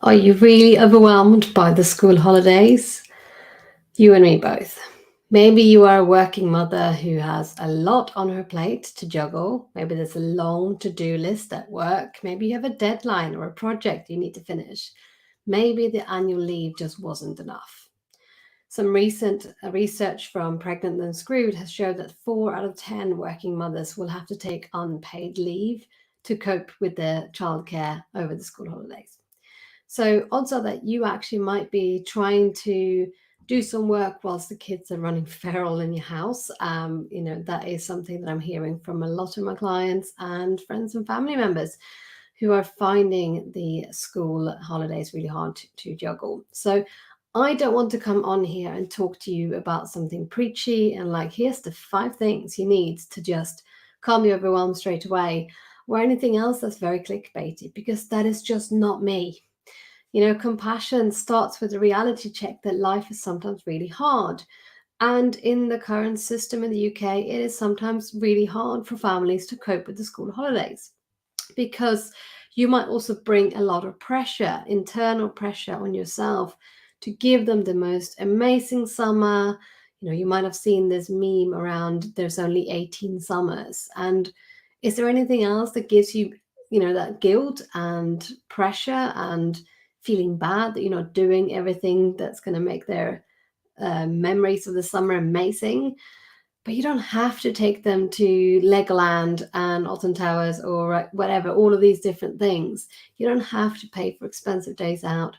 Are you really overwhelmed by the school holidays? You and me both. Maybe you are a working mother who has a lot on her plate to juggle. Maybe there's a long to do list at work. Maybe you have a deadline or a project you need to finish. Maybe the annual leave just wasn't enough. Some recent research from Pregnant and Screwed has showed that 4 out of 10 working mothers will have to take unpaid leave to cope with their childcare over the school holidays. So odds are that you actually might be trying to do some work whilst the kids are running feral in your house. That is something that I'm hearing from a lot of my clients and friends and family members who are finding the school holidays really hard to juggle. So I don't want to come on here and talk to you about something preachy and like, here's the 5 things you need to just calm your overwhelm straight away, or anything else that's very clickbaity, because that is just not me. Compassion starts with a reality check that life is sometimes really hard. And in the current system in the UK, it is sometimes really hard for families to cope with the school holidays because you might also bring a lot of pressure, internal pressure on yourself to give them the most amazing summer. You might have seen this meme around there's only 18 summers. And is there anything else that gives you, that guilt and pressure and feeling bad that you're not doing everything that's going to make their memories of the summer amazing? But you don't have to take them to Legoland and Alton Towers or whatever, all of these different things. You don't have to pay for expensive days out.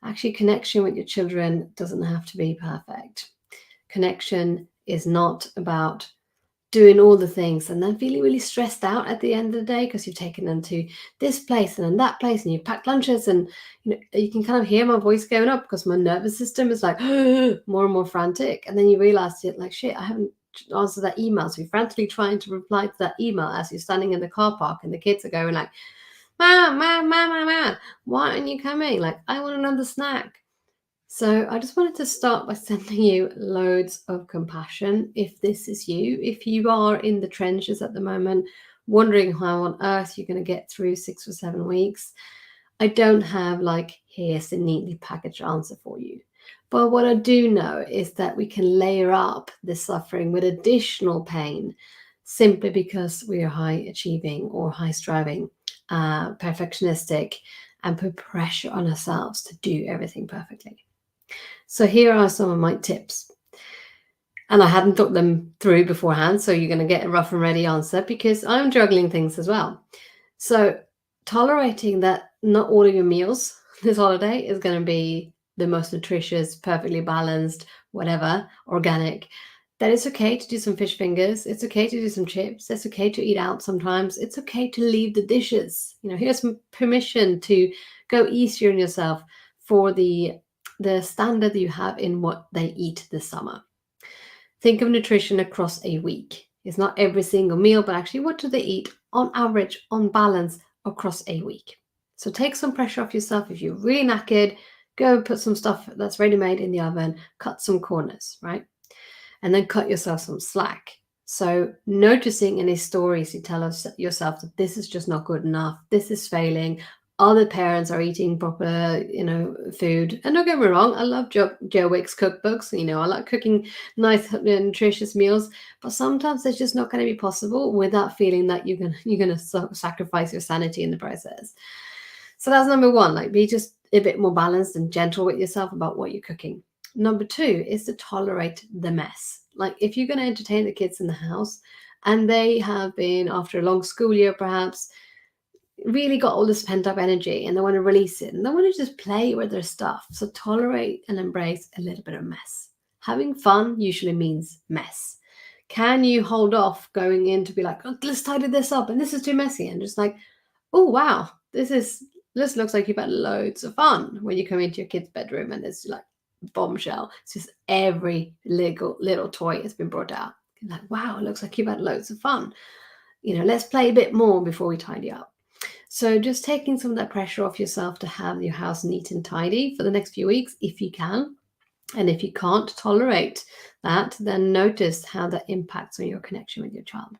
Actually, connection with your children doesn't have to be perfect. Connection is not about doing all the things and then feeling really stressed out at the end of the day because you've taken them to this place and then that place and you've packed lunches, and you can kind of hear my voice going up because my nervous system is like more and more frantic. And then you realize it, like, shit, I haven't answered that email. So you're frantically trying to reply to that email as you're standing in the car park and the kids are going like, ma, why aren't you coming? Like, I want another snack. So I just wanted to start by sending you loads of compassion if this is you. If you are in the trenches at the moment, wondering how on earth you're going to get through 6 or 7 weeks, I don't have like, here's a neatly packaged answer for you. But what I do know is that we can layer up this suffering with additional pain simply because we are high achieving or high striving, perfectionistic, and put pressure on ourselves to do everything perfectly. So here are some of my tips. And I hadn't thought them through beforehand, so you're going to get a rough and ready answer because I'm juggling things as well. So tolerating that not all of your meals this holiday is going to be the most nutritious, perfectly balanced, whatever, organic. That it's okay to do some fish fingers. It's okay to do some chips. It's okay to eat out sometimes. It's okay to leave the dishes. Here's some permission to go easier on yourself for the standard that you have in what they eat this summer. Think of nutrition across a week. It's not every single meal, but actually what do they eat on average, on balance, across a week? So take some pressure off yourself. If you're really knackered, go and put some stuff that's ready-made in the oven, cut some corners, right? And then cut yourself some slack. So noticing any stories you tell yourself that this is just not good enough, this is failing, other parents are eating proper, food. And don't get me wrong, I love Joe Wick's cookbooks. I like cooking nice, nutritious meals. But sometimes it's just not going to be possible without feeling that you're gonna sacrifice your sanity in the process. So that's number one. Like, be just a bit more balanced and gentle with yourself about what you're cooking. Number two is to tolerate the mess. Like, if you're going to entertain the kids in the house and they have been, after a long school year perhaps, really got all this pent up energy and they want to release it and they want to just play with their stuff. So tolerate and embrace a little bit of mess. Having fun usually means mess. Can you hold off going in to be like, oh, let's tidy this up and this is too messy, and just like, oh wow, this looks like you've had loads of fun when you come into your kid's bedroom and it's like bombshell. It's just every little toy has been brought out. You're like, wow, it looks like you've had loads of fun. Let's play a bit more before we tidy up. So just taking some of that pressure off yourself to have your house neat and tidy for the next few weeks, if you can. And if you can't tolerate that, then notice how that impacts on your connection with your child.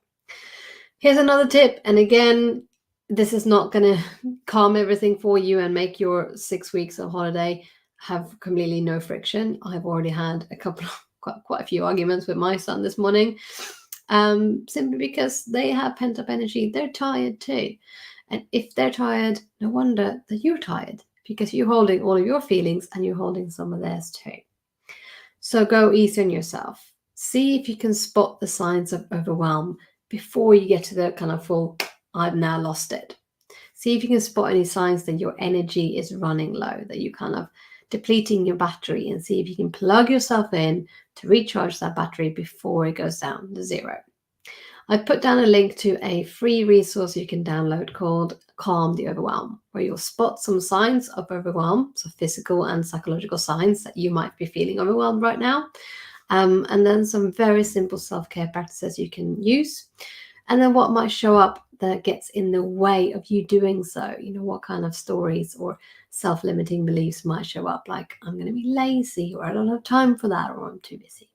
Here's another tip. And again, This is not going to calm everything for you and make your 6 weeks of holiday have completely no friction. I've already had a couple of quite a few arguments with my son this morning, simply because they have pent up energy. They're tired too. And if they're tired, no wonder that you're tired, because you're holding all of your feelings and you're holding some of theirs too. So go easy on yourself. See if you can spot the signs of overwhelm before you get to the kind of full, I've now lost it. See if you can spot any signs that your energy is running low, that you're kind of depleting your battery, and see if you can plug yourself in to recharge that battery before it goes down to zero. I've put down a link to a free resource you can download called Calm the Overwhelm, where you'll spot some signs of overwhelm, so physical and psychological signs that you might be feeling overwhelmed right now, and then some very simple self-care practices you can use, and then what might show up that gets in the way of you doing so. What kind of stories or self-limiting beliefs might show up, like I'm going to be lazy, or I don't have time for that, or I'm too busy.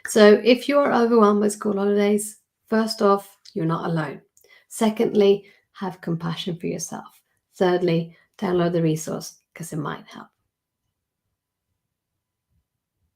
So if you're overwhelmed by school holidays, first off, you're not alone. Secondly, have compassion for yourself. Thirdly, download the resource because it might help.